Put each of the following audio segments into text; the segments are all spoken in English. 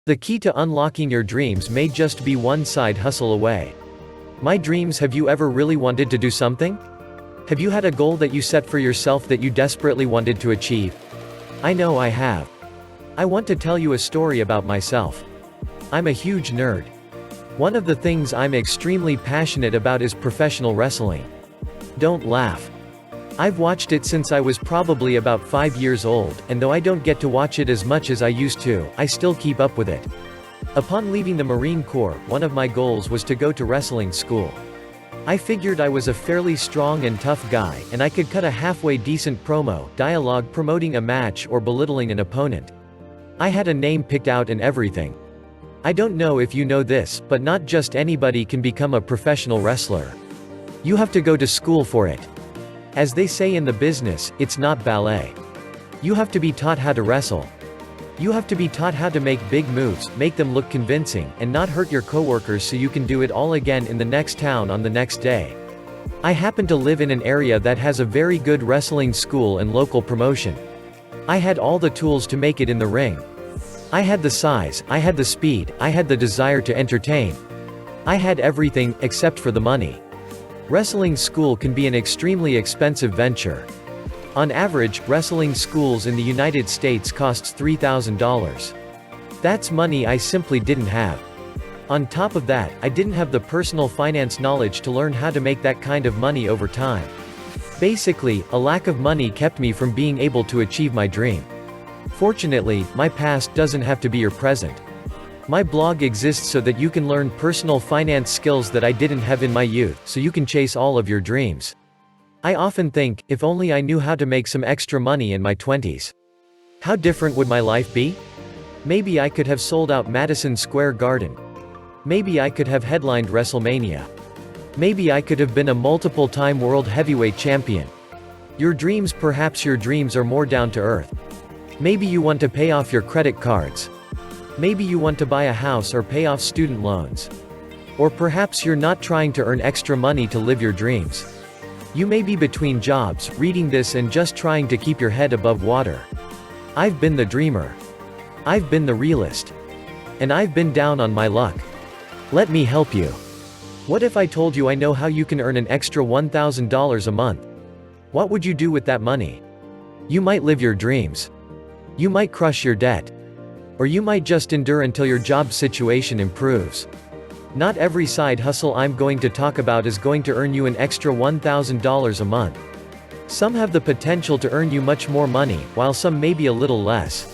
The key to unlocking your dreams may just be one side hustle away. My dreams. Have you ever really wanted to do something? Have you had a goal that you set for yourself that you desperately wanted to achieve? I know I have. I want to tell you a story about myself. I'm a huge nerd. One of the things I'm extremely passionate about is professional wrestling. Don't laugh. I've watched it since I was probably about 5 years old, and though I don't get to watch it as much as I used to, I still keep up with it. Upon leaving the Marine Corps, one of my goals was to go to wrestling school. I figured I was a fairly strong and tough guy, and I could cut a halfway decent dialogue promoting a match or belittling an opponent. I had a name picked out and everything. I don't know if you know this, but not just anybody can become a professional wrestler. You have to go to school for it. As they say in the business, it's not ballet. You have to be taught how to wrestle. You have to be taught how to make big moves, make them look convincing, and not hurt your coworkers so you can do it all again in the next town on the next day. I happen to live in an area that has a very good wrestling school and local promotion. I had all the tools to make it in the ring. I had the size, I had the speed, I had the desire to entertain. I had everything, except for the money. Wrestling school can be an extremely expensive venture. On average, wrestling schools in the United States costs $3,000. That's money I simply didn't have. On top of that, I didn't have the personal finance knowledge to learn how to make that kind of money over time. Basically, a lack of money kept me from being able to achieve my dream. Fortunately, my past doesn't have to be your present. My blog exists so that you can learn personal finance skills that I didn't have in my youth, so you can chase all of your dreams. I often think, if only I knew how to make some extra money in my 20s. How different would my life be? Maybe I could have sold out Madison Square Garden. Maybe I could have headlined WrestleMania. Maybe I could have been a multiple-time world heavyweight champion. Your dreams. Perhaps your dreams are more down to earth. Maybe you want to pay off your credit cards. Maybe you want to buy a house or pay off student loans. Or perhaps you're not trying to earn extra money to live your dreams. You may be between jobs, reading this and just trying to keep your head above water. I've been the dreamer. I've been the realist. And I've been down on my luck. Let me help you. What if I told you I know how you can earn an extra $1,000 a month? What would you do with that money? You might live your dreams. You might crush your debt. Or you might just endure until your job situation improves. Not every side hustle I'm going to talk about is going to earn you an extra $1,000 a month. Some have the potential to earn you much more money, while some may be a little less.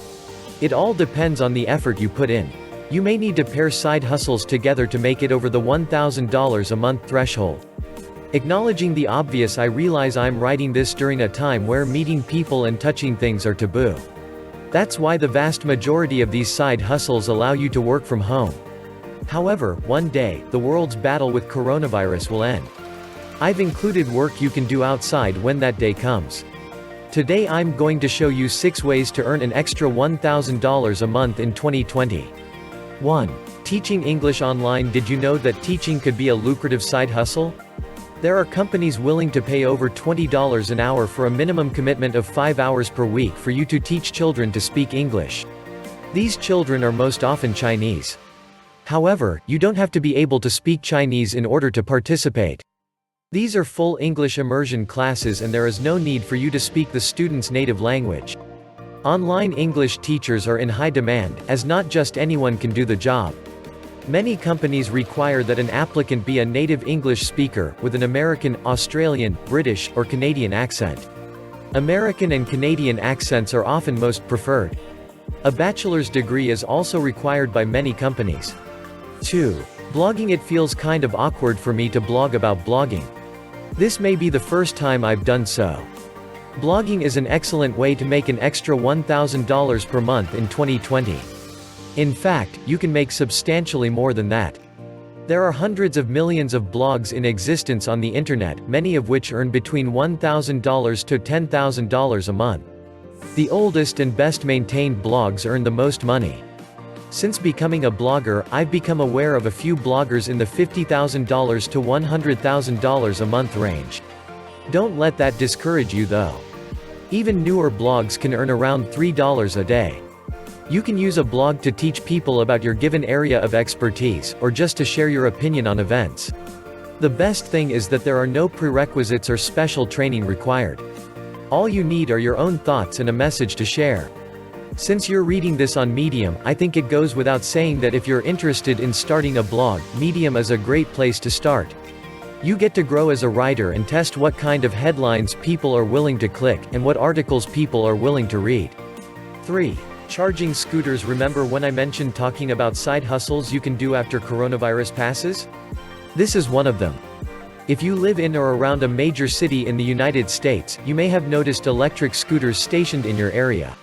It all depends on the effort you put in. You may need to pair side hustles together to make it over the $1,000 a month threshold. Acknowledging the obvious, I realize I'm writing this during a time where meeting people and touching things are taboo. That's why the vast majority of these side hustles allow you to work from home. However, one day, the world's battle with coronavirus will end. I've included work you can do outside when that day comes. Today I'm going to show you 6 ways to earn an extra $1,000 a month in 2020. 1. Teaching English online. Did you know that teaching could be a lucrative side hustle? There are companies willing to pay over $20 an hour for a minimum commitment of 5 hours per week for you to teach children to speak English. These children are most often Chinese. However, you don't have to be able to speak Chinese in order to participate. These are full English immersion classes and there is no need for you to speak the student's native language. Online English teachers are in high demand, as not just anyone can do the job. Many companies require that an applicant be a native English speaker, with an American, Australian, British, or Canadian accent. American and Canadian accents are often most preferred. A bachelor's degree is also required by many companies. 2. Blogging. It feels kind of awkward for me to blog about blogging. This may be the first time I've done so. Blogging is an excellent way to make an extra $1,000 per month in 2020. In fact, you can make substantially more than that. There are hundreds of millions of blogs in existence on the internet, many of which earn between $1,000 to $10,000 a month. The oldest and best maintained blogs earn the most money. Since becoming a blogger, I've become aware of a few bloggers in the $50,000 to $100,000 a month range. Don't let that discourage you though. Even newer blogs can earn around $3 a day. You can use a blog to teach people about your given area of expertise, or just to share your opinion on events. The best thing is that there are no prerequisites or special training required. All you need are your own thoughts and a message to share. Since you're reading this on Medium, I think it goes without saying that if you're interested in starting a blog, Medium is a great place to start. You get to grow as a writer and test what kind of headlines people are willing to click, and what articles people are willing to read. 3. Charging scooters. Remember when I mentioned talking about side hustles you can do after coronavirus passes? This is one of them. If you live in or around a major city in the United States, you may have noticed electric scooters stationed in your area.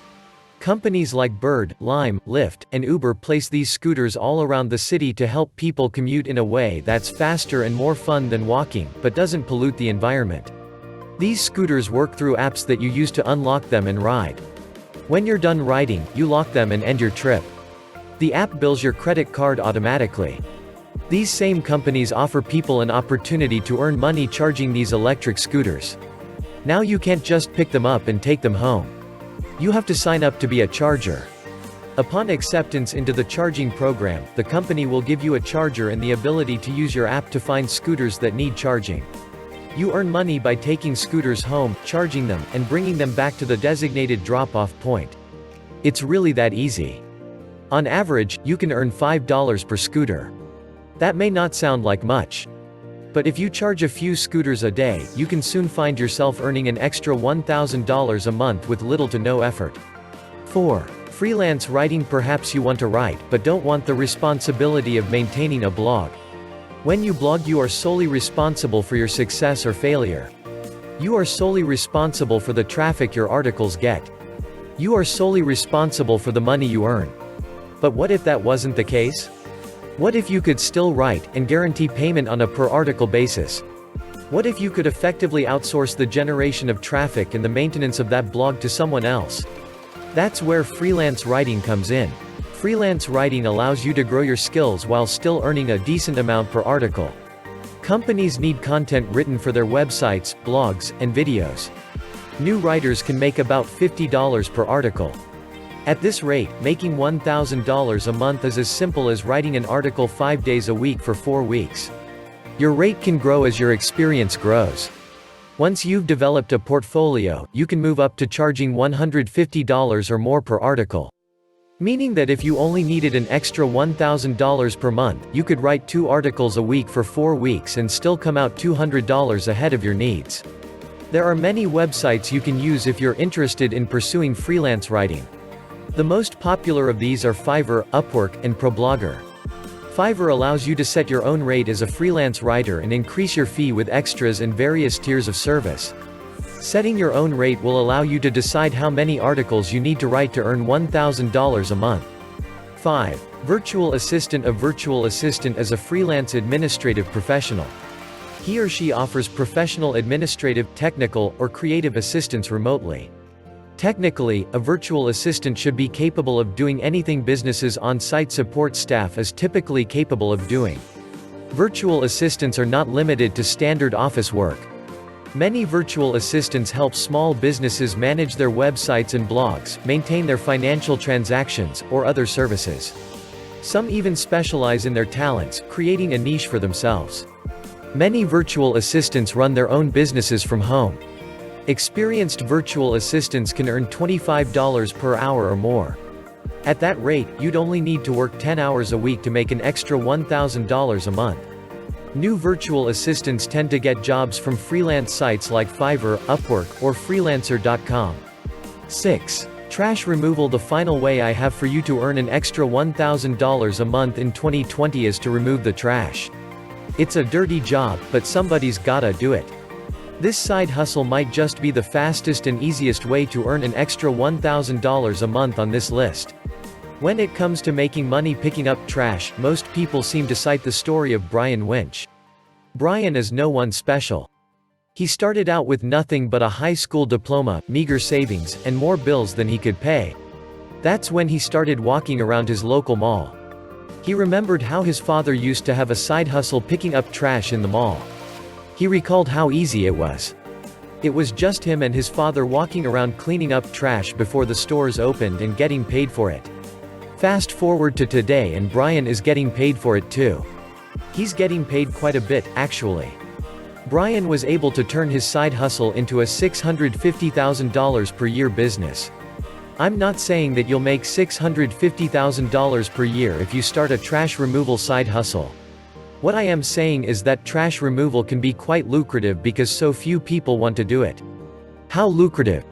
Companies like Bird, Lime, Lyft, and Uber place these scooters all around the city to help people commute in a way that's faster and more fun than walking, but doesn't pollute the environment. These scooters work through apps that you use to unlock them and ride. When you're done riding, you lock them and end your trip. The app bills your credit card automatically. These same companies offer people an opportunity to earn money charging these electric scooters. Now you can't just pick them up and take them home. You have to sign up to be a charger. Upon acceptance into the charging program, the company will give you a charger and the ability to use your app to find scooters that need charging. You earn money by taking scooters home, charging them, and bringing them back to the designated drop-off point. It's really that easy. On average, you can earn $5 per scooter. That may not sound like much. But if you charge a few scooters a day, you can soon find yourself earning an extra $1,000 a month with little to no effort. 4. Freelance writing. Perhaps you want to write, but don't want the responsibility of maintaining a blog. When you blog, you are solely responsible for your success or failure. You are solely responsible for the traffic your articles get. You are solely responsible for the money you earn. But what if that wasn't the case? What if you could still write, and guarantee payment on a per-article basis? What if you could effectively outsource the generation of traffic and the maintenance of that blog to someone else? That's where freelance writing comes in. Freelance writing allows you to grow your skills while still earning a decent amount per article. Companies need content written for their websites, blogs, and videos. New writers can make about $50 per article. At this rate, making $1,000 a month is as simple as writing an article 5 days a week for 4 weeks. Your rate can grow as your experience grows. Once you've developed a portfolio, you can move up to charging $150 or more per article. Meaning that if you only needed an extra $1,000 per month, you could write 2 articles a week for 4 weeks and still come out $200 ahead of your needs. There are many websites you can use if you're interested in pursuing freelance writing. The most popular of these are Fiverr, Upwork, and ProBlogger. Fiverr allows you to set your own rate as a freelance writer and increase your fee with extras and various tiers of service. Setting your own rate will allow you to decide how many articles you need to write to earn $1,000 a month. 5. Virtual assistant. A virtual assistant is a freelance administrative professional. He or she offers professional administrative, technical, or creative assistance remotely. Technically, a virtual assistant should be capable of doing anything businesses' on-site support staff is typically capable of doing. Virtual assistants are not limited to standard office work. Many virtual assistants help small businesses manage their websites and blogs, maintain their financial transactions, or other services. Some even specialize in their talents, creating a niche for themselves. Many virtual assistants run their own businesses from home. Experienced virtual assistants can earn $25 per hour or more. At that rate, you'd only need to work 10 hours a week to make an extra $1,000 a month. New virtual assistants tend to get jobs from freelance sites like Fiverr, Upwork, or Fenjohson.club. 6. Trash removal. The final way I have for you to earn an extra $1,000 a month in 2020 is to remove the trash. It's a dirty job, but somebody's gotta do it. This side hustle might just be the fastest and easiest way to earn an extra $1,000 a month on this list. When it comes to making money picking up trash, most people seem to cite the story of Brian Winch. Brian is no one special. He started out with nothing but a high school diploma, meager savings, and more bills than he could pay. That's when he started walking around his local mall. He remembered how his father used to have a side hustle picking up trash in the mall. He recalled how easy it was. It was just him and his father walking around cleaning up trash before the stores opened and getting paid for it. Fast forward to today and Brian is getting paid for it too. He's getting paid quite a bit, actually. Brian was able to turn his side hustle into a $650,000 per year business. I'm not saying that you'll make $650,000 per year if you start a trash removal side hustle. What I am saying is that trash removal can be quite lucrative because so few people want to do it. How lucrative?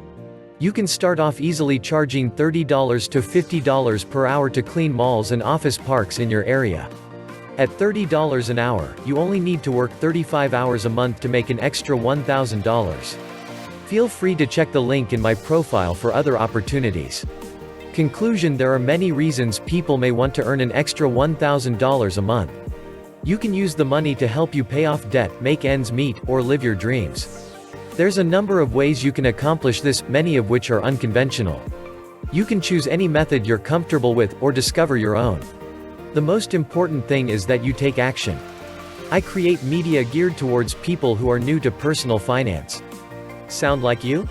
You can start off easily charging $30 to $50 per hour to clean malls and office parks in your area. At $30 an hour, you only need to work 35 hours a month to make an extra $1,000. Feel free to check the link in my profile for other opportunities. Conclusion: there are many reasons people may want to earn an extra $1,000 a month. You can use the money to help you pay off debt, make ends meet, or live your dreams. There's a number of ways you can accomplish this, many of which are unconventional. You can choose any method you're comfortable with, or discover your own. The most important thing is that you take action. I create media geared towards people who are new to personal finance. Sound like you?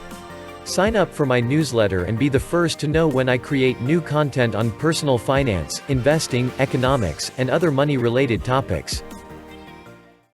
Sign up for my newsletter and be the first to know when I create new content on personal finance, investing, economics, and other money-related topics.